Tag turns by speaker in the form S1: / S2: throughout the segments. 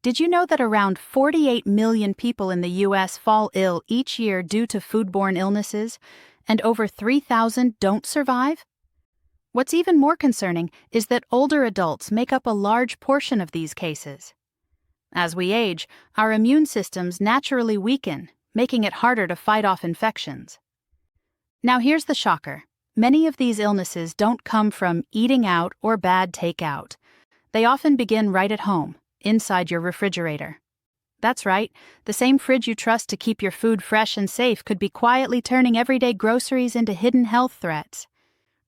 S1: Did you know that around 48 million people in the U.S. fall ill each year due to foodborne illnesses, and over 3,000 don't survive? What's even more concerning is that older adults make up a large portion of these cases. As we age, our immune systems naturally weaken, making it harder to fight off infections. Now here's the shocker. Many of these illnesses don't come from eating out or bad takeout. They often begin right at home, inside your refrigerator. That's right, the same fridge you trust to keep your food fresh and safe could be quietly turning everyday groceries into hidden health threats.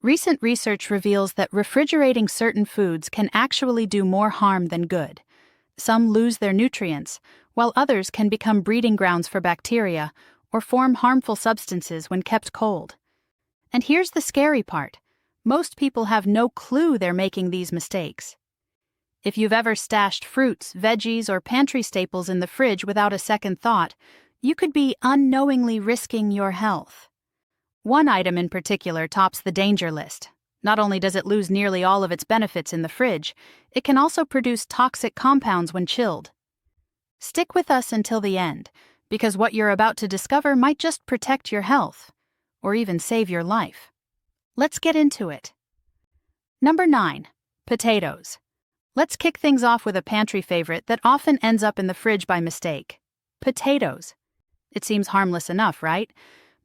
S1: Recent research reveals that refrigerating certain foods can actually do more harm than good. Some lose their nutrients, while others can become breeding grounds for bacteria or form harmful substances when kept cold. And here's the scary part. Most people have no clue they're making these mistakes. If you've ever stashed fruits, veggies, or pantry staples in the fridge without a second thought, you could be unknowingly risking your health. One item in particular tops the danger list. Not only does it lose nearly all of its benefits in the fridge, it can also produce toxic compounds when chilled. Stick with us until the end, because what you're about to discover might just protect your health, or even save your life. Let's get into it. Number 9. Potatoes. Let's kick things off with a pantry favorite that often ends up in the fridge by mistake. Potatoes. It seems harmless enough, right?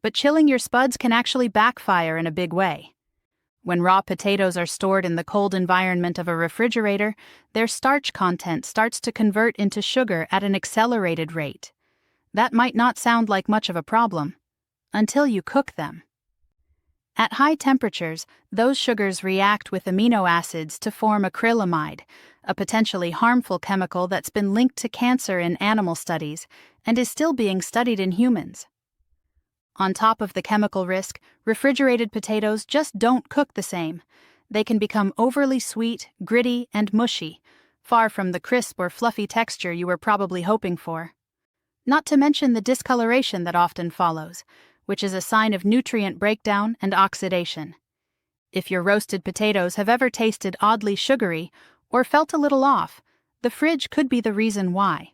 S1: But chilling your spuds can actually backfire in a big way. When raw potatoes are stored in the cold environment of a refrigerator, their starch content starts to convert into sugar at an accelerated rate. That might not sound like much of a problem, until you cook them. At high temperatures, those sugars react with amino acids to form acrylamide, a potentially harmful chemical that's been linked to cancer in animal studies and is still being studied in humans. On top of the chemical risk, refrigerated potatoes just don't cook the same. They can become overly sweet, gritty, and mushy, far from the crisp or fluffy texture you were probably hoping for. Not to mention the discoloration that often follows, which is a sign of nutrient breakdown and oxidation. If your roasted potatoes have ever tasted oddly sugary or felt a little off, the fridge could be the reason why.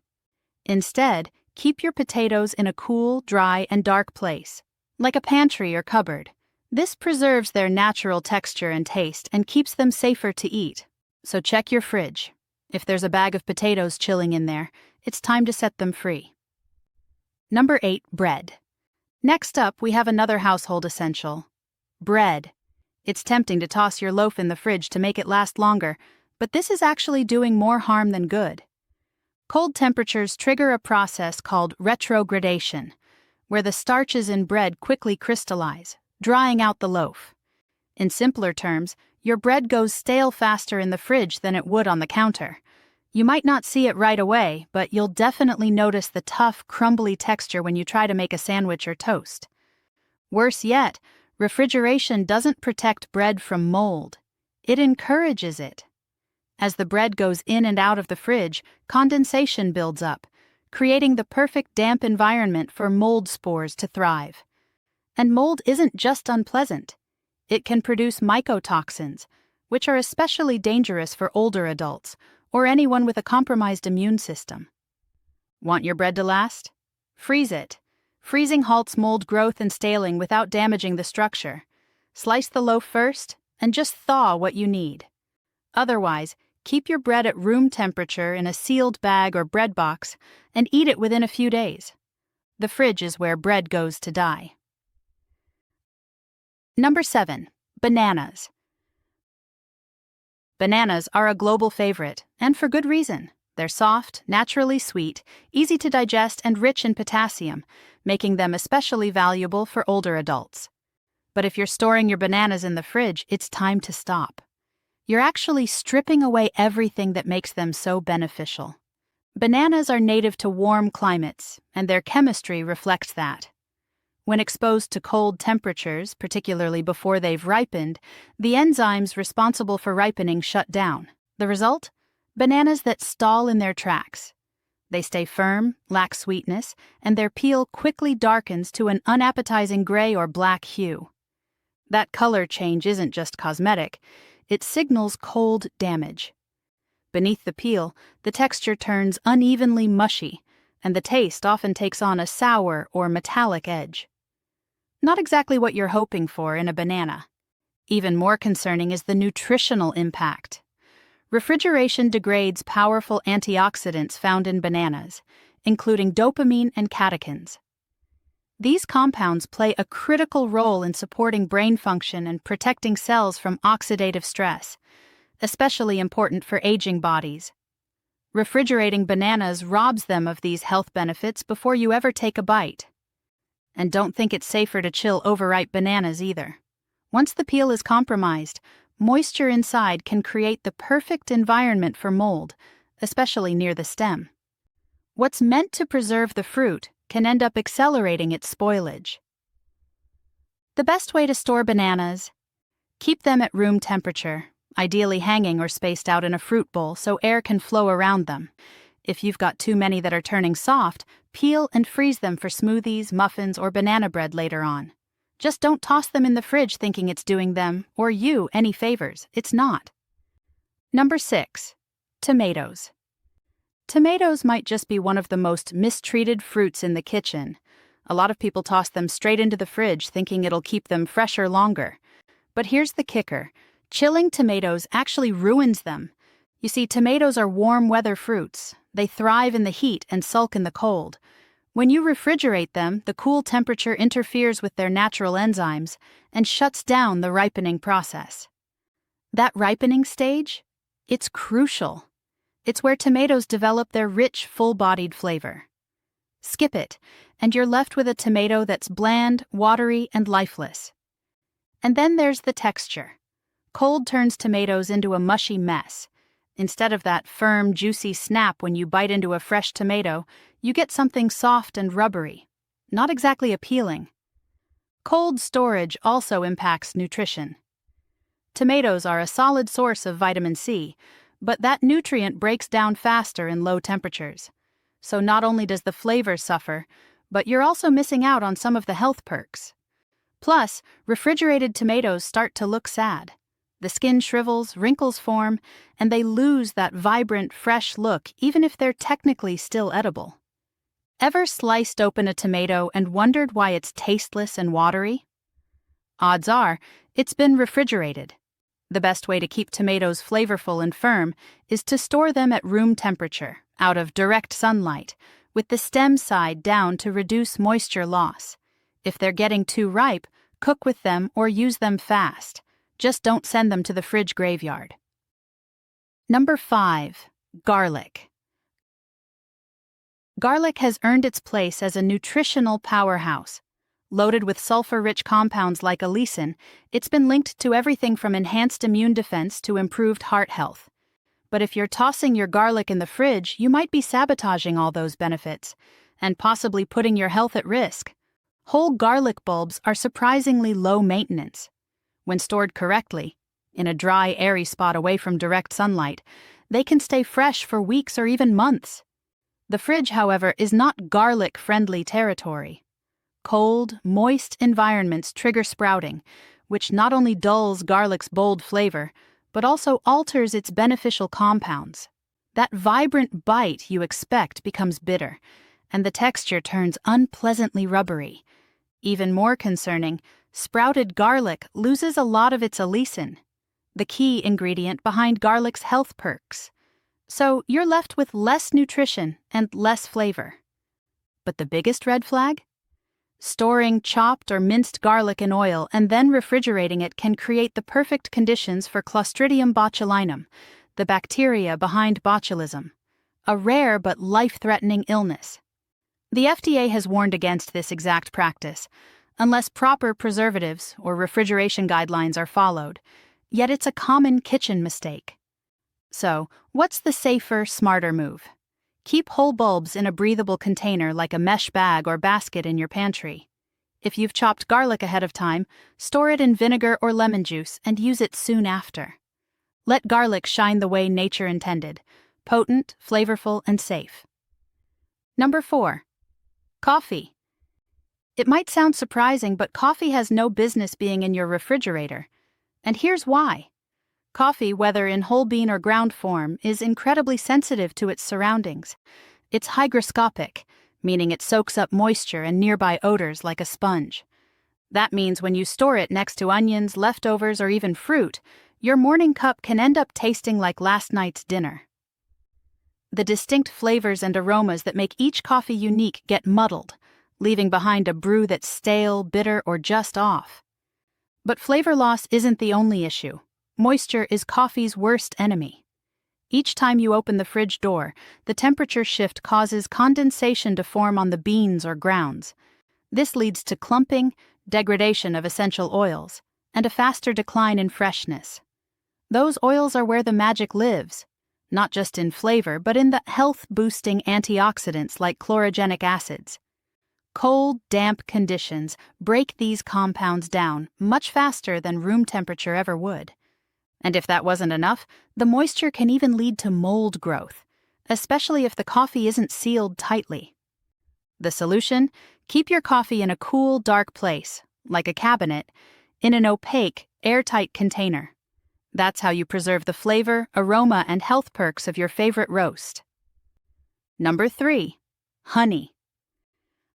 S1: Instead, keep your potatoes in a cool, dry, and dark place, like a pantry or cupboard. This preserves their natural texture and taste and keeps them safer to eat. So check your fridge. If there's a bag of potatoes chilling in there, it's time to set them free. Number 8. Bread. Next up, we have another household essential. Bread. It's tempting to toss your loaf in the fridge to make it last longer, but this is actually doing more harm than good. Cold temperatures trigger a process called retrogradation, where the starches in bread quickly crystallize, drying out the loaf. In simpler terms, your bread goes stale faster in the fridge than it would on the counter. You might not see it right away, but you'll definitely notice the tough, crumbly texture when you try to make a sandwich or toast. Worse yet, refrigeration doesn't protect bread from mold. It encourages it. As the bread goes in and out of the fridge, condensation builds up, creating the perfect damp environment for mold spores to thrive. And mold isn't just unpleasant. It can produce mycotoxins, which are especially dangerous for older adults or anyone with a compromised immune system. Want your bread to last? Freeze it. Freezing halts mold growth and staling without damaging the structure. Slice the loaf first and just thaw what you need. Otherwise, keep your bread at room temperature in a sealed bag or bread box and eat it within a few days. The fridge is where bread goes to die. Number 7. Bananas. Bananas are a global favorite, and for good reason. They're soft, naturally sweet, easy to digest, and rich in potassium, making them especially valuable for older adults. But if you're storing your bananas in the fridge, it's time to stop. You're actually stripping away everything that makes them so beneficial. Bananas are native to warm climates, and their chemistry reflects that. When exposed to cold temperatures, particularly before they've ripened, the enzymes responsible for ripening shut down. The result? Bananas that stall in their tracks. They stay firm, lack sweetness, and their peel quickly darkens to an unappetizing gray or black hue. That color change isn't just cosmetic, it signals cold damage. Beneath the peel, the texture turns unevenly mushy, and the taste often takes on a sour or metallic edge. Not exactly what you're hoping for in a banana. Even more concerning is the nutritional impact. Refrigeration degrades powerful antioxidants found in bananas, including dopamine and catechins. These compounds play a critical role in supporting brain function and protecting cells from oxidative stress, especially important for aging bodies. Refrigerating bananas robs them of these health benefits before you ever take a bite. And don't think it's safer to chill overripe bananas either. Once the peel is compromised, moisture inside can create the perfect environment for mold, especially near the stem. What's meant to preserve the fruit can end up accelerating its spoilage. The best way to store bananas: keep them at room temperature, ideally hanging or spaced out in a fruit bowl so air can flow around them. If you've got too many that are turning soft, peel and freeze them for smoothies, muffins, or banana bread later on. Just don't toss them in the fridge thinking it's doing them, or you, any favors. It's not. Number 6. Tomatoes. Tomatoes might just be one of the most mistreated fruits in the kitchen. A lot of people toss them straight into the fridge thinking it'll keep them fresher longer. But here's the kicker. Chilling tomatoes actually ruins them. You see, tomatoes are warm weather fruits. They thrive in the heat and sulk in the cold. When you refrigerate them, the cool temperature interferes with their natural enzymes and shuts down the ripening process. That ripening stage? It's crucial. It's where tomatoes develop their rich, full-bodied flavor. Skip it, and you're left with a tomato that's bland, watery, and lifeless. And then there's the texture. Cold turns tomatoes into a mushy mess. Instead of that firm, juicy snap when you bite into a fresh tomato, you get something soft and rubbery. Not exactly appealing. Cold storage also impacts nutrition. Tomatoes are a solid source of vitamin C, but that nutrient breaks down faster in low temperatures. So not only does the flavor suffer, but you're also missing out on some of the health perks. Plus, refrigerated tomatoes start to look sad. The skin shrivels, wrinkles form, and they lose that vibrant, fresh look even if they're technically still edible. Ever sliced open a tomato and wondered why it's tasteless and watery? Odds are, it's been refrigerated. The best way to keep tomatoes flavorful and firm is to store them at room temperature, out of direct sunlight, with the stem side down to reduce moisture loss. If they're getting too ripe, cook with them or use them fast. Just don't send them to the fridge graveyard. Number 5. Garlic. Garlic has earned its place as a nutritional powerhouse. Loaded with sulfur-rich compounds like allicin, it's been linked to everything from enhanced immune defense to improved heart health. But if you're tossing your garlic in the fridge, you might be sabotaging all those benefits, and possibly putting your health at risk. Whole garlic bulbs are surprisingly low maintenance. When stored correctly, in a dry, airy spot away from direct sunlight, they can stay fresh for weeks or even months. The fridge, however, is not garlic-friendly territory. Cold, moist environments trigger sprouting, which not only dulls garlic's bold flavor, but also alters its beneficial compounds. That vibrant bite you expect becomes bitter, and the texture turns unpleasantly rubbery. Even more concerning, sprouted garlic loses a lot of its allicin, the key ingredient behind garlic's health perks. So you're left with less nutrition and less flavor. But the biggest red flag? Storing chopped or minced garlic in oil and then refrigerating it can create the perfect conditions for Clostridium botulinum, the bacteria behind botulism, a rare but life-threatening illness. The FDA has warned against this exact practice, unless proper preservatives or refrigeration guidelines are followed, yet it's a common kitchen mistake. So, what's the safer, smarter move? Keep whole bulbs in a breathable container like a mesh bag or basket in your pantry. If you've chopped garlic ahead of time, store it in vinegar or lemon juice and use it soon after. Let garlic shine the way nature intended, potent, flavorful, and safe. Number 4. Coffee. It might sound surprising, but coffee has no business being in your refrigerator. And here's why. Coffee, whether in whole bean or ground form, is incredibly sensitive to its surroundings. It's hygroscopic, meaning it soaks up moisture and nearby odors like a sponge. That means when you store it next to onions, leftovers, or even fruit, your morning cup can end up tasting like last night's dinner. The distinct flavors and aromas that make each coffee unique get muddled, leaving behind a brew that's stale, bitter, or just off. But flavor loss isn't the only issue. Moisture is coffee's worst enemy. Each time you open the fridge door, the temperature shift causes condensation to form on the beans or grounds. This leads to clumping, degradation of essential oils, and a faster decline in freshness. Those oils are where the magic lives, not just in flavor, but in the health-boosting antioxidants like chlorogenic acids. Cold, damp conditions break these compounds down much faster than room temperature ever would. And if that wasn't enough, the moisture can even lead to mold growth, especially if the coffee isn't sealed tightly. The solution? Keep your coffee in a cool, dark place, like a cabinet, in an opaque, airtight container. That's how you preserve the flavor, aroma, and health perks of your favorite roast. Number 3. Honey.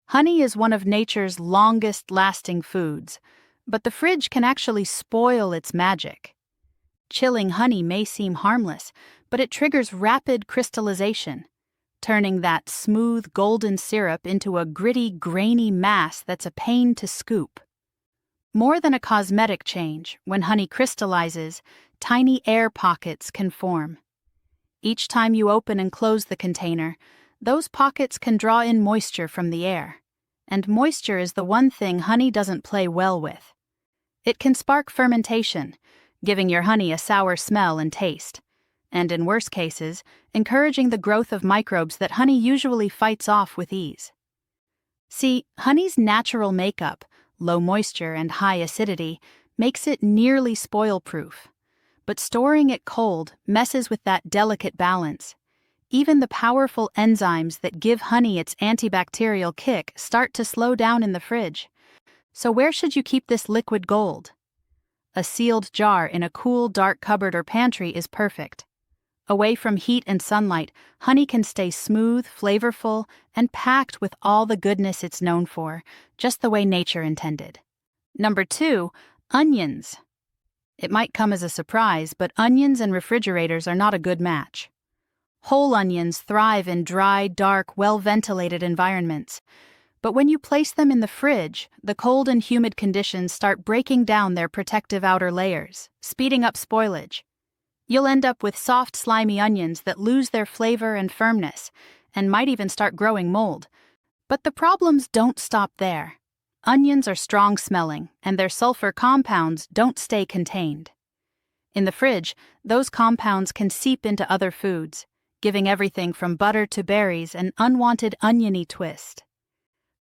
S1: Honey is one of nature's longest-lasting foods, but the fridge can actually spoil its magic. Chilling honey may seem harmless, but it triggers rapid crystallization, turning that smooth golden syrup into a gritty, grainy mass that's a pain to scoop. More than a cosmetic change, when honey crystallizes, tiny air pockets can form. Each time you open and close the container, those pockets can draw in moisture from the air, and moisture is the one thing honey doesn't play well with. It can spark fermentation, giving your honey a sour smell and taste, and in worse cases, encouraging the growth of microbes that honey usually fights off with ease. See, honey's natural makeup, low moisture and high acidity, makes it nearly spoil-proof. But storing it cold messes with that delicate balance. Even the powerful enzymes that give honey its antibacterial kick start to slow down in the fridge. So where should you keep this liquid gold? A sealed jar in a cool, dark cupboard or pantry is perfect. Away from heat and sunlight, honey can stay smooth, flavorful, and packed with all the goodness it's known for, just the way nature intended. Number 2, onions. It might come as a surprise, but onions and refrigerators are not a good match. Whole onions thrive in dry, dark, well-ventilated environments. But when you place them in the fridge, the cold and humid conditions start breaking down their protective outer layers, speeding up spoilage. You'll end up with soft, slimy onions that lose their flavor and firmness, and might even start growing mold. But the problems don't stop there. Onions are strong-smelling, and their sulfur compounds don't stay contained. In the fridge, those compounds can seep into other foods, giving everything from butter to berries an unwanted oniony twist.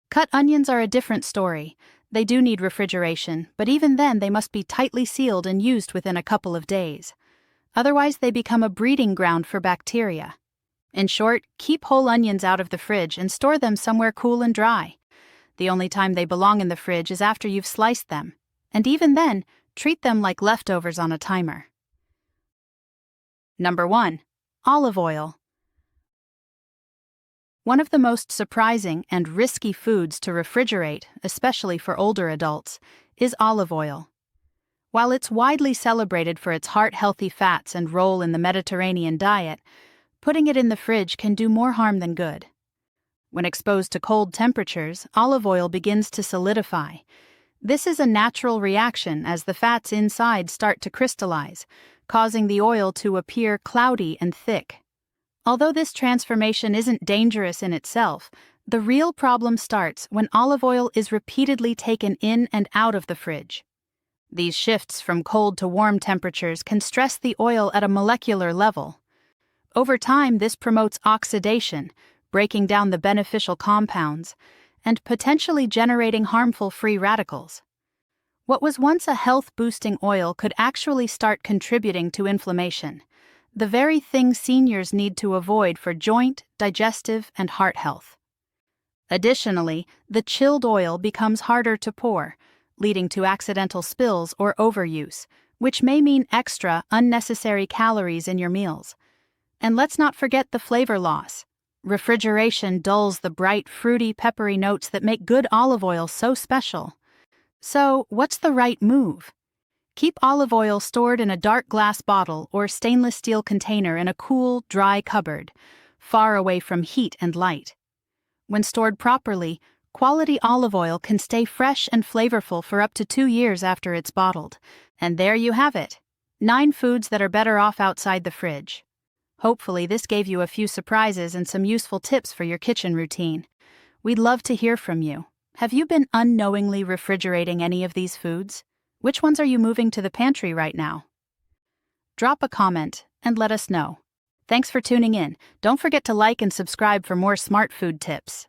S1: Cut onions are a different story. They do need refrigeration, but even then they must be tightly sealed and used within a couple of days. Otherwise, they become a breeding ground for bacteria. In short, keep whole onions out of the fridge and store them somewhere cool and dry. The only time they belong in the fridge is after you've sliced them, and even then, treat them like leftovers on a timer. Number 1. Olive oil. One of the most surprising and risky foods to refrigerate, especially for older adults, is olive oil. While it's widely celebrated for its heart-healthy fats and role in the Mediterranean diet, putting it in the fridge can do more harm than good. When exposed to cold temperatures, olive oil begins to solidify. This is a natural reaction as the fats inside start to crystallize, causing the oil to appear cloudy and thick. Although this transformation isn't dangerous in itself, the real problem starts when olive oil is repeatedly taken in and out of the fridge. These shifts from cold to warm temperatures can stress the oil at a molecular level. Over time, this promotes oxidation, breaking down the beneficial compounds, and potentially generating harmful free radicals. What was once a health-boosting oil could actually start contributing to inflammation, the very thing seniors need to avoid for joint, digestive, and heart health. Additionally, the chilled oil becomes harder to pour, leading to accidental spills or overuse, which may mean extra, unnecessary calories in your meals. And let's not forget the flavor loss. Refrigeration dulls the bright, fruity, peppery notes that make good olive oil so special. So, what's the right move? Keep olive oil stored in a dark glass bottle or stainless steel container in a cool, dry cupboard, far away from heat and light. When stored properly, quality olive oil can stay fresh and flavorful for up to 2 years after it's bottled. And there you have it. 9 foods that are better off outside the fridge. Hopefully, this gave you a few surprises and some useful tips for your kitchen routine. We'd love to hear from you. Have you been unknowingly refrigerating any of these foods? Which ones are you moving to the pantry right now? Drop a comment and let us know. Thanks for tuning in. Don't forget to like and subscribe for more smart food tips.